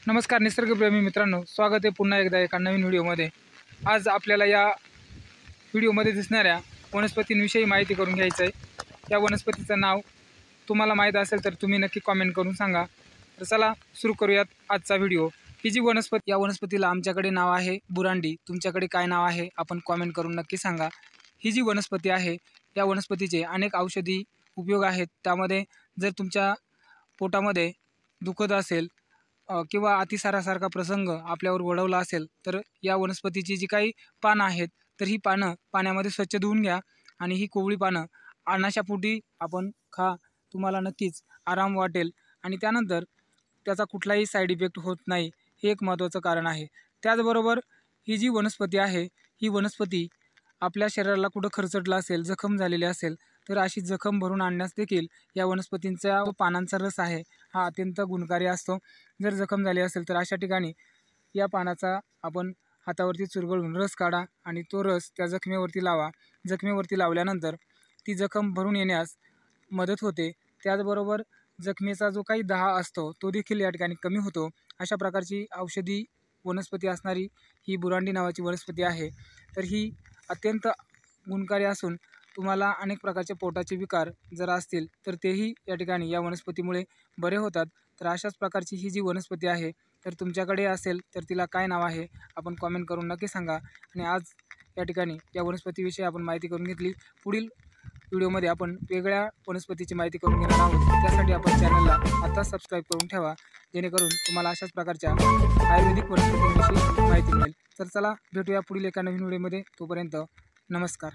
नमस्कार निसर्गप्रेमी मित्रांनो, स्वागत आहे पुन्हा एकदा एका नवीन व्हिडिओमध्ये। आज आपल्याला या व्हिडिओमध्ये दिसणाऱ्या वनस्पतींविषयी माहिती करून घ्यायचं आहे। या वनस्पतीचं नाव तुम्हाला माहीत असेल तर तुम्ही नक्की कमेंट करून सांगा। तर चला सुरू करूयात आजचा व्हिडिओ। ही जी वनस्पती, या वनस्पतीला आमच्याकडे नाव आहे बुरांडी, तुमच्याकडे काय नाव आहे आपण कमेंट करून नक्की सांगा। ही जी वनस्पती आहे या वनस्पतीचे अनेक औषधी उपयोग आहेत। त्यामध्ये जर तुमच्या पोटामध्ये दुखत असेल किंवा अतिसारासारखा प्रसंग आपल्यावर ओढवला असेल तर या वनस्पतीची जी काही पानं आहेत तर ही पानं पाण्यामध्ये स्वच्छ धुवून घ्या आणि ही कोवळी पानं अन्नाच्यापोटी आपण खा, तुम्हाला नक्कीच आराम वाटेल आणि त्यानंतर त्याचा कुठलाही साईड इफेक्ट होत नाही, हे एक महत्त्वाचं कारण आहे। त्याचबरोबर ही जी वनस्पती आहे ही वनस्पती आपल्या शरीराला कुठं खरचटलं असेल, जखम झालेली असेल तर अशी जखम भरून आणण्यास देखील या वनस्पतींचा पानांचा रस आहे हा अत्यंत गुणकारी असतो। जर जखम झाली असेल तर अशा ठिकाणी या पानाचा आपण हातावरती चुरगळून रस काढा आणि तो रस त्या जखमेवरती लावा। जखमेवरती लावल्यानंतर ती जखम भरून येण्यास मदत होते। त्याचबरोबर जखमेचा जो काही दाह असतो तो देखील या ठिकाणी कमी होतो। अशा प्रकारची औषधी वनस्पती असणारी ही बुरांडी नावाची वनस्पती आहे। तर ही अत्यंत गुणकारी असून तुम्हाला अनेक प्रकारचे पोटाचे विकार जर असतील तर तेही या ठिकाणी या वनस्पतीमुळे बरे होतात। तर अशाच प्रकारची ही जी वनस्पती आहे तर तुमच्याकडे असेल तर तिला काय नाव आहे आपण कमेंट करून नक्की सांगा। आणि आज या ठिकाणी या वनस्पतीविषयी आपण माहिती करून घेतली। पुढील व्हिडिओमध्ये आपण वेगळ्या वनस्पतीची माहिती करून घेणार आहोत। त्यासाठी आपण चॅनलला आता सबस्क्राईब करून ठेवा, जेणेकरून तुम्हाला अशाच प्रकारच्या आयुर्वेदिक वनस्पतींविषयी माहिती मिळेल। तर चला भेटूया पुढील एका नवीन व्हिडिओमध्ये। तोपर्यंत नमस्कार।